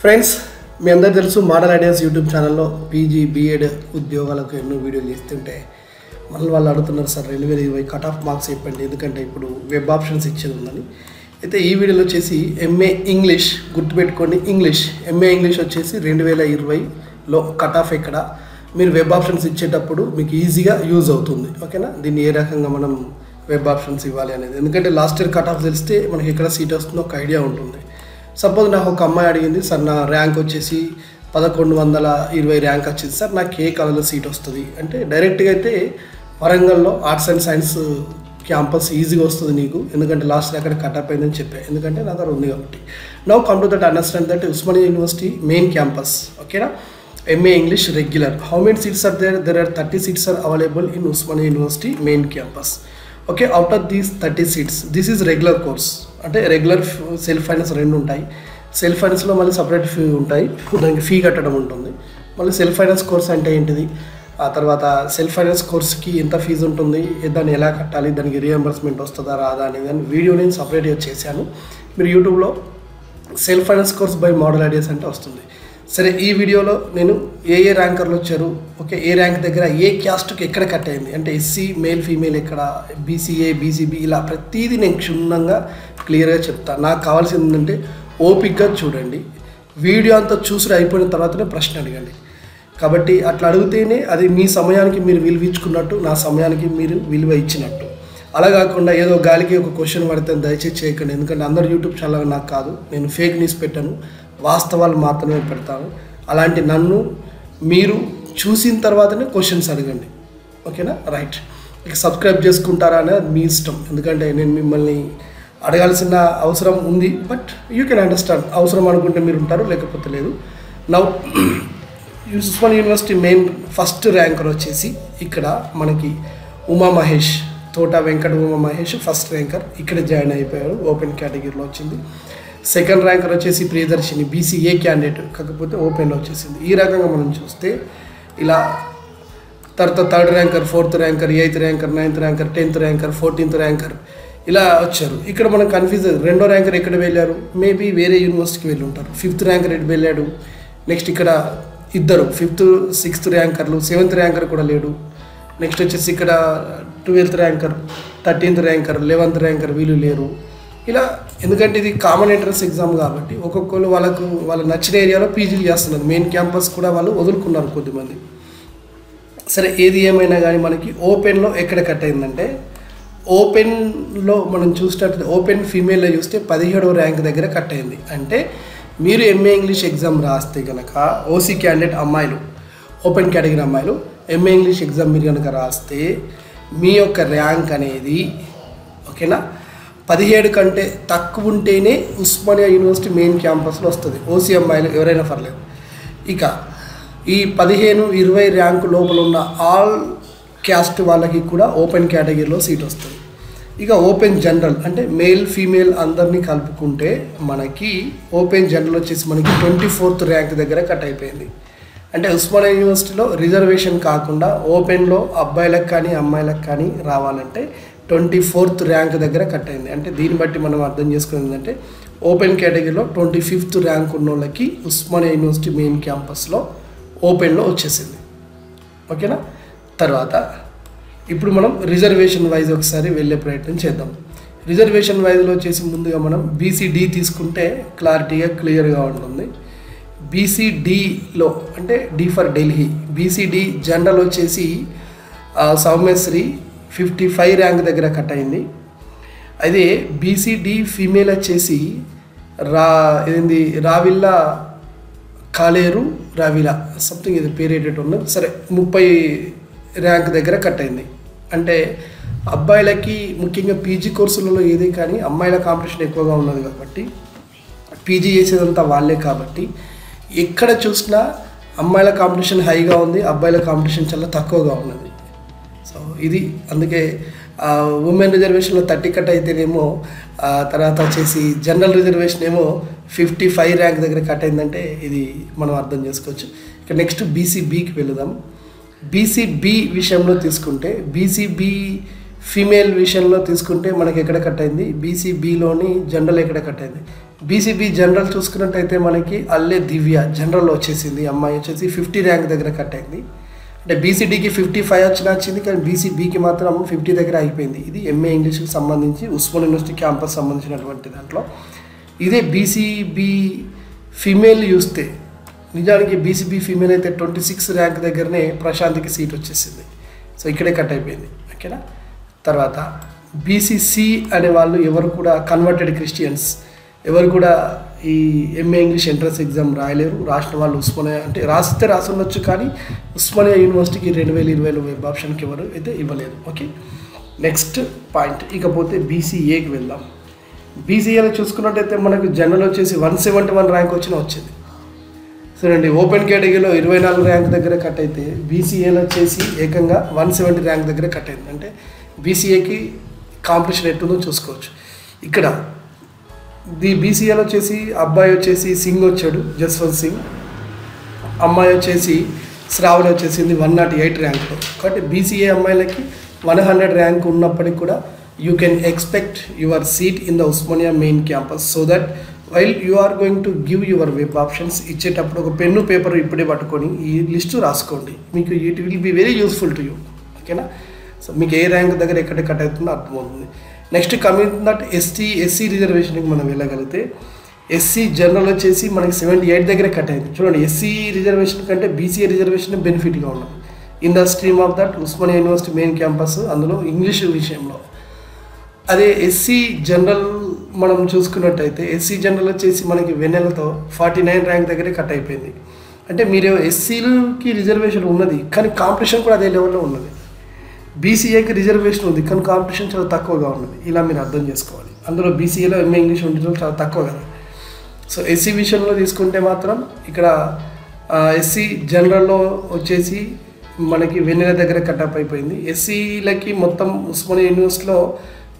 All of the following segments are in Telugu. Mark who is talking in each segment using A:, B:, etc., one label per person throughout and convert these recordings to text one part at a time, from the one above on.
A: ఫ్రెండ్స్ మీ అందరికీ తెలుసు మోడల్ ఐడియాస్ యూట్యూబ్ ఛానల్లో పీజీ బీఎడ్ ఉద్యోగాలకు ఎన్నో వీడియోలు చేస్తుంటే మళ్ళీ వాళ్ళు అడుగుతున్నారు సార్ 2020 కట్ ఆఫ్ మార్క్స్ చెప్పండి, ఎందుకంటే ఇప్పుడు వెబ్ ఆప్షన్స్ ఇచ్చేది ఉందని. అయితే ఈ వీడియోలో వచ్చేసి ఎంఏ ఇంగ్లీష్ గుర్తుపెట్టుకోండి, ఎంఏ ఇంగ్లీష్ వచ్చేసి 2020లో కట్ ఆఫ్ ఎక్కడ మీరు వెబ్ ఆప్షన్స్ ఇచ్చేటప్పుడు మీకు ఈజీగా యూజ్ అవుతుంది. ఓకేనా, దీన్ని ఏ రకంగా మనం వెబ్ ఆప్షన్స్ ఇవ్వాలి అనేది, ఎందుకంటే లాస్ట్ ఇయర్ కట్ ఆఫ్ తెలిస్తే మనకి ఎక్కడ సీట్ వస్తుందో ఒక ఐడియా ఉంటుంది. సపోజ్ నాకు ఒక అమ్మాయి అడిగింది, సార్ నా ర్యాంక్ వచ్చేసి 1120 ర్యాంక్ వచ్చింది సార్, నాకు ఏ కాలేజ్లో సీట్ వస్తుంది అంటే డైరెక్ట్గా అయితే వరంగల్లో ఆర్ట్స్ అండ్ సైన్స్ క్యాంపస్ ఈజీగా వస్తుంది నీకు, ఎందుకంటే లాస్ట్ అక్కడ కటప్ అయిందని చెప్పాను, ఎందుకంటే నా దగ్గర ఉంది కాబట్టి. Now come to that understand that Osmania university main campus. ఓకేనా, MA English regular. How many seats are there? There are 30 seats are available in Usmania University main campus. Okay, out of these 30 seats, this is regular course. అంటే రెగ్యులర్ సెల్ఫ్ ఫైనాన్స్ రెండు ఉంటాయి. సెల్ఫ్ ఫైనాన్స్లో మళ్ళీ సపరేట్ ఫీ ఉంటాయి, దానికి ఫీ కట్టడం ఉంటుంది. మళ్ళీ సెల్ఫ్ ఫైనాన్స్ కోర్స్ అంటే ఏంటిది, ఆ తర్వాత సెల్ఫ్ ఫైనాన్స్ కోర్స్కి ఎంత ఫీజు ఉంటుంది, దాన్ని ఎలా కట్టాలి, దానికి రియంబర్స్మెంట్ వస్తుందా రాదా అనేది అని వీడియో నేను సపరేట్గా చేశాను. మీరు యూట్యూబ్లో self finance course by model ideas అంటే వస్తుంది. సరే, ఈ వీడియోలో నేను ఏ ర్యాంకర్లు వచ్చారు, ఓకే, ఏ ర్యాంక్ దగ్గర ఏ క్యాస్ట్కి ఎక్కడ కట్ అయింది, అంటే ఎస్సీ మేల్ ఫీమేల్ ఎక్కడ, బీసీఏ బీసీబీ, ఇలా ప్రతిదీ నేను క్షుణ్ణంగా క్లియర్గా చెప్తాను. నాకు కావాల్సింది ఏంటంటే ఓపిక్గా చూడండి, వీడియో అంతా చూసి అయిపోయిన తర్వాతనే ప్రశ్న అడగండి. కాబట్టి అట్లా అడిగితేనే అది మీ సమయానికి మీరు విలువ ఇచ్చుకున్నట్టు, నా సమయానికి మీరు విలువ ఇచ్చినట్టు. అలా కాకుండా ఏదో గాలికి ఒక క్వశ్చన్ పడితే దయచేసి చేయకండి, ఎందుకంటే అందరు యూట్యూబ్ ఛానల్ నాకు కాదు, నేను ఫేక్ న్యూస్ పెట్టాను, వాస్తవాలు మాత్రమే పెడతాను. అలాంటి నన్ను మీరు చూసిన తర్వాతనే క్వశ్చన్స్ అడగండి. ఓకేనా, రైట్. ఇక సబ్స్క్రైబ్ చేసుకుంటారా అనేది మీ ఇష్టం, ఎందుకంటే నేను మిమ్మల్ని అడగాల్సిన అవసరం ఉంది, బట్ యూ కెన్ అండర్స్టాండ్. అవసరం అనుకుంటే మీరు ఉంటారు, లేకపోతే లేదు. Now Osmania university main first ranker వచ్చేసి ఇక్కడ మనకి ఉమా మహేష్, తోట వెంకట ఉమా మహేష్ ఫస్ట్ ర్యాంకర్, ఇక్కడ జాయిన్ అయిపోయారు, ఓపెన్ కేటగిరీలో వచ్చింది. సెకండ్ ర్యాంకర్ వచ్చేసి ప్రియదర్శిని, BCA క్యాండిడేట్, కాకపోతే ఓపెన్లో వచ్చేసింది. ఈ రకంగా మనం చూస్తే ఇలా తర్వాత third ranker, fourth ranker, 8th ranker, 9th ranker, 10th ranker, 14th ranker ఇలా వచ్చారు. ఇక్కడ మనం కన్ఫ్యూజ్, రెండో ర్యాంకర్ ఎక్కడ వెళ్ళారు, మేబీ వేరే యూనివర్సిటీకి వెళ్ళి ఉంటారు. 5th ర్యాంకర్ ఎటు వెళ్ళాడు, నెక్స్ట్ ఇక్కడ ఇద్దరు 5th 6th ర్యాంకర్లు, 7th ర్యాంకర్ కూడా లేడు. నెక్స్ట్ వచ్చేసి ఇక్కడ 12th ranker, 13th ranker, 11th ranker వీళ్ళు లేరు. ఇలా ఎందుకంటే ఇది కామన్ ఎంట్రన్స్ ఎగ్జామ్ కాబట్టి ఒక్కొక్కరు వాళ్ళ నచ్చిన ఏరియాలో పీజీలు చేస్తున్నారు. మెయిన్ క్యాంపస్ కూడా వాళ్ళు వదులుకున్నారు కొద్దిమంది. సరే, ఏది ఏమైనా కానీ మనకి ఓపెన్లో ఎక్కడ కట్ అయిందంటే, ఓపెన్లో మనం చూసినట్టు ఓపెన్ ఫీమేల్లో చూస్తే 17వ ర్యాంక్ దగ్గర కట్ అయింది. అంటే మీరు MA ఇంగ్లీష్ ఎగ్జామ్ రాస్తే కనుక OC క్యాండిడేట్ అమ్మాయిలు, ఓపెన్ కేటగిరీ అమ్మాయిలు MA ఇంగ్లీష్ ఎగ్జామ్ మీరు కనుక రాస్తే మీ యొక్క ర్యాంక్ అనేది, ఓకేనా, 17 కంటే తక్కువ ఉంటేనే ఉస్మానియా యూనివర్సిటీ మెయిన్ క్యాంపస్లో వస్తుంది. OC అమ్మాయిలు ఎవరైనా పర్లేదు. ఇక ఈ 15-20 ర్యాంకు లోపల ఉన్న ఆల్ క్యాస్ట్ వాళ్ళకి కూడా ఓపెన్ కేటగిరీలో సీట్ వస్తుంది. ఇక ఓపెన్ జనరల్ అంటే మేల్ ఫీమేల్ అందరినీ కలుపుకుంటే మనకి ఓపెన్ జనరల్ వచ్చేసి మనకి 24th ర్యాంక్ దగ్గర కట్ అయిపోయింది. అంటే ఉస్మానియా యూనివర్సిటీలో రిజర్వేషన్ కాకుండా ఓపెన్లో అబ్బాయిలకు కానీ అమ్మాయిలకు కానీ రావాలంటే 24th ర్యాంక్ దగ్గర కట్ అయింది. అంటే దీన్ని బట్టి మనం అర్థం చేసుకునేది ఏంటంటే ఓపెన్ కేటగిరీలో 25th ర్యాంక్ ఉన్న వాళ్ళకి ఉస్మానియా యూనివర్సిటీ మెయిన్ క్యాంపస్లో ఓపెన్లో వచ్చేసింది. ఓకేనా, తర్వాత ఇప్పుడు మనం రిజర్వేషన్ వైజ్ ఒకసారి వెళ్ళే ప్రయత్నం చేద్దాం. రిజర్వేషన్ వైజ్లో వచ్చేసి ముందుగా మనం BCD తీసుకుంటే క్లియర్గా ఉంటుంది. BCDలో అంటే D for Delhi, BCD general వచ్చేసి సౌమ్యశ్రీ 55 ర్యాంక్ దగ్గర కట్ అయింది. అదే BCD ఫీమేల్ వచ్చేసి రావిల్లా కాలేరు రావిలా సంథింగ్, ఇది పేరు ఏంటంటే ఉన్నది. సరే, 30 ర్యాంక్ దగ్గర కట్ అయింది. అంటే అబ్బాయిలకి ముఖ్యంగా PG కోర్సులలో ఏది కానీ అమ్మాయిల కాంపిటీషన్ ఎక్కువగా ఉన్నది కాబట్టి, PG చేసేదంతా వాళ్ళే కాబట్టి ఎక్కడ చూసినా అమ్మాయిల కాంపిటీషన్ హైగా ఉంది, అబ్బాయిల కాంపిటీషన్ చాలా తక్కువగా ఉన్నది. సో ఇది అందుకే ఉమెన్ రిజర్వేషన్లో 30 కట్ అయితేనేమో తర్వాత వచ్చేసి జనరల్ రిజర్వేషన్ ఏమో 55 ర్యాంక్ దగ్గర కట్ అయిందంటే ఇది మనం అర్థం చేసుకోవచ్చు. ఇక నెక్స్ట్ BCBకి వెళదాం. BCB విషయంలో తీసుకుంటే BCB ఫీమేల్ విషయంలో తీసుకుంటే మనకి ఎక్కడ కట్ అయింది, BCBలోని జనరల్ ఎక్కడ కట్ అయింది, బీసీబీ జనరల్ చూసుకున్నట్టయితే మనకి అల్లె దివ్య జనరల్లో వచ్చేసింది. అమ్మాయి వచ్చేసి 50 ర్యాంక్ దగ్గర కట్ అయింది. అంటే బీసీడీకి 55 వచ్చింది, కానీ బీసీబీకి మాత్రం 50 దగ్గర అయిపోయింది. ఇది ఎంఏ ఇంగ్లీష్కి సంబంధించి ఉస్మానియా యూనివర్సిటీ క్యాంపస్ సంబంధించినటువంటి దాంట్లో. ఇదే బీసీబీ ఫీమేల్ చూస్తే నిజానికి బీసీబీ ఫీమేల్ అయితే 26 ర్యాంక్ దగ్గరనే ప్రశాంత్కి సీట్ వచ్చేసింది. సో ఇక్కడే కట్ అయిపోయింది. ఓకేనా. తర్వాత బీసీసీ అనే వాళ్ళు ఎవరు కూడా కన్వర్టెడ్ క్రిస్టియన్స్ ఎవరు కూడా ఈ ఎంఏ ఇంగ్లీష్ ఎంట్రన్స్ ఎగ్జామ్ రాయలేరు. రాసిన వాళ్ళు ఉస్మానియా అంటే రాస్తే రాసి ఉండొచ్చు, కానీ ఉస్మానియా యూనివర్సిటీకి 2020లో వెబ్ ఆప్షన్కి ఎవరు అయితే ఇవ్వలేదు. Okay, next point. ఇకపోతే బీసీఏకి వెళ్దాం. బీసీఏలో చూసుకున్నట్టయితే మనకు జనరల్ వచ్చేసి 171 ర్యాంక్ వచ్చింది. చూడండి, ఓపెన్ కేటగిరీలో 24 ర్యాంక్ దగ్గర కట్ అయితే బీసీఏలో వచ్చేసి ఏకంగా 170 ర్యాంక్ దగ్గర కట్ అయింది. అంటే బీసీఏకి కాంపిటీషన్ ఎట్టుందో చూసుకోవచ్చు. ఇక్కడ బీసీఏలో వచ్చేసి అబ్బాయి వచ్చేసి సింగ్ వచ్చాడు, జస్వంత్ సింగ్. అమ్మాయి వచ్చేసి శ్రావణి వచ్చేసింది 108 ర్యాంక్లో. కాబట్టి బీసీఏ అమ్మాయిలకి 100 ర్యాంక్ ఉన్నప్పటికీ కూడా you can expect your seat in the Osmania main campus. So that while you are going to give your web options ఇచ్చేటప్పుడు ఒక పెన్ను పేపర్ ఇప్పుడే పట్టుకొని ఈ లిస్టు రాసుకోండి. మీకు it will be very useful to you. ఓకేనా. సో మీకు ఏ ర్యాంక్ దగ్గర ఎక్కడ కట్ అవుతుందో అర్థమవుతుంది. నెక్స్ట్ కమింగ్ దట్ ఎస్సీ రిజర్వేషన్కి మనం వెళ్ళగలిగితే ఎస్సీ జనరల్ వచ్చేసి మనకి 78 దగ్గర కట్ అయింది. చూడండి, ఎస్సీ రిజర్వేషన్ కంటే బీసీఏ రిజర్వేషన్ బెనిఫిట్గా ఉన్నది in the stream of that Osmania university main campus, అందులో ఇంగ్లీష్ విషయంలో. అదే ఎస్సీ జనరల్ మనం చూసుకున్నట్టయితే ఎస్సీ జనరల్ వచ్చేసి మనకి వెన్నెలతో 49 ర్యాంక్ దగ్గరే కట్ అయిపోయింది. అంటే మీరు ఎస్సీలకి రిజర్వేషన్ ఉన్నది, కానీ కాంపిటీషన్ కూడా అదే లెవెల్లో ఉన్నది. బీసీఏకి రిజర్వేషన్ ఉంది, కానీ కాంపిటీషన్ చాలా తక్కువగా ఉన్నది. ఇలా మీరు అర్థం చేసుకోవాలి. అందులో బీసీఏలో ఎంఏ ఇంగ్లీష్ ఉండడం చాలా తక్కువ కదా. సో ఎస్సీ విషయంలో తీసుకుంటే మాత్రం ఇక్కడ ఎస్సీ జనరల్లో వచ్చేసి మనకి వెన్నెల దగ్గర కటప్ అయిపోయింది. ఎస్సీలకి మొత్తం ఉస్మానియా యూనివర్సిటీలో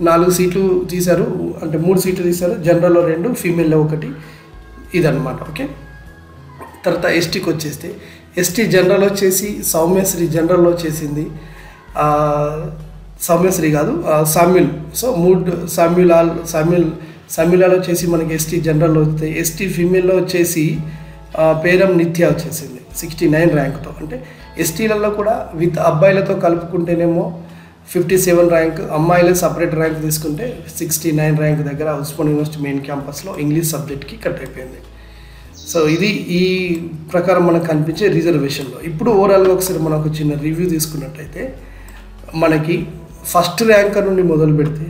A: 4 సీట్లు తీశారు, అంటే 3 సీట్లు తీశారు. జనరల్లో 2, ఫీమేల్లో 1, ఇదన్నమాట. ఓకే, తర్వాత ఎస్టీకి వచ్చేస్తే ఎస్టీ జనరల్ వచ్చేసి సౌమ్యశ్రీ జనరల్లో వచ్చేసింది. సౌమ్యశ్రీ కాదు, సామ్యుల్. సో 3 సామ్యులాలో వచ్చేసి మనకి ఎస్టీ జనరల్లో వస్తే, ఎస్టీ ఫీమేల్లో వచ్చేసి పేరం నిత్య వచ్చేసింది 69 ర్యాంక్తో. అంటే ఎస్టీలలో కూడా విత్ అబ్బాయిలతో కలుపుకుంటేనేమో 57 ర్యాంక్, అమ్మాయిలే సపరేట్ ర్యాంక్ తీసుకుంటే 69 ర్యాంక్ దగ్గర ఉస్మానియా యూనివర్సిటీ మెయిన్ క్యాంపస్లో ఇంగ్లీష్ సబ్జెక్ట్కి కట్ అయిపోయింది. సో ఇది ఈ ప్రకారం మనకు కనిపించే రిజర్వేషన్లో. ఇప్పుడు ఓవరాల్గా ఒకసారి మనకు చిన్న రివ్యూ తీసుకున్నట్టయితే మనకి ఫస్ట్ ర్యాంకర్ నుండి మొదలు పెడితే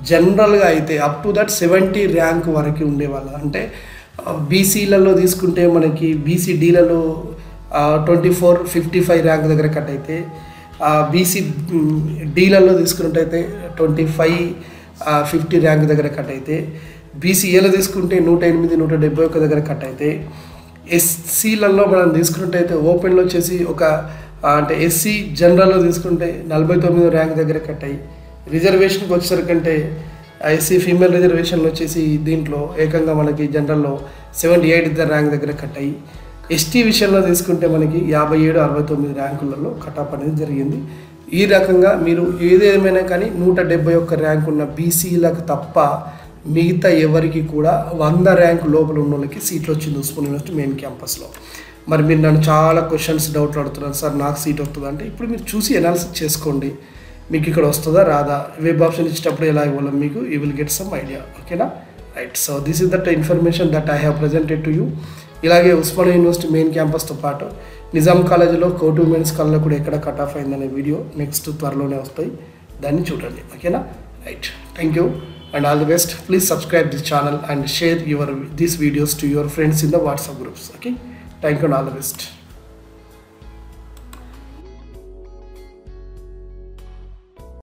A: జనరల్గా అయితే అప్ టు దట్ 70 ర్యాంక్ వరకు ఉండేవాళ్ళు. అంటే బీసీలలో తీసుకుంటే మనకి బీసీడీలలో 24, 55 ర్యాంక్ దగ్గర కట్ అయితే, బీసీ డీలలో తీసుకున్నట్టయితే 25, 50 ర్యాంక్ దగ్గర కట్ అయితే, బీసీఏలో తీసుకుంటే 108, 171 దగ్గర కట్ అయితే, ఎస్సీలలో మనం తీసుకున్నట్టయితే ఓపెన్లో వచ్చేసి అంటే ఎస్సీ జనరల్లో తీసుకుంటే 49 ర్యాంక్ దగ్గర కట్ అయ్యి, రిజర్వేషన్కి వచ్చేసరికంటే ఎస్సీ ఫీమేల్ రిజర్వేషన్లో వచ్చేసి దీంట్లో ఏకంగా మనకి జనరల్లో 78 ర్యాంక్ దగ్గర కట్ అయ్యి, ఎస్టీ విషయంలో తీసుకుంటే మనకి 57, 69 ర్యాంకులలో కటాప్ అనేది జరిగింది. ఈ రకంగా మీరు ఏదేమైనా కానీ 171 ర్యాంక్ ఉన్న బీసీలకు తప్ప మిగతా ఎవరికి కూడా 100 ర్యాంక్ లోపల ఉన్న వాళ్ళకి సీట్లు వచ్చింది ఉస్మానియా యూనివర్సిటీ మెయిన్ క్యాంపస్లో. మరి మీరు నన్ను చాలా క్వశ్చన్స్ డౌట్లు అడుగుతున్నారు, సార్ నాకు సీట్ వస్తుందా అంటే, ఇప్పుడు మీరు చూసి అనాలిసిస్ చేసుకోండి, మీకు ఇక్కడ వస్తుందా రాదా, వెబ్ ఆప్షన్ ఇచ్చేటప్పుడు ఎలా ఇవ్వాలి మీకు, you will get some idea. ఓకేనా, right. So this is that information that I have presented to you. ఇలాగే ఉస్మానియా యూనివర్సిటీ మెయిన్ క్యాంపస్తో పాటు నిజాం కాలేజీలో కోర్టు ఉమెన్స్ కాలేజ్లో కూడా ఎక్కడ కట్ ఆఫ్ అయిందనే వీడియో నెక్స్ట్ త్వరలోనే వస్తాయి, దాన్ని చూడండి. ఓకేనా, right. Thank you and all the best. Please subscribe this channel and share these videos to your friends in the WhatsApp groups. Okay, thank you and all the best.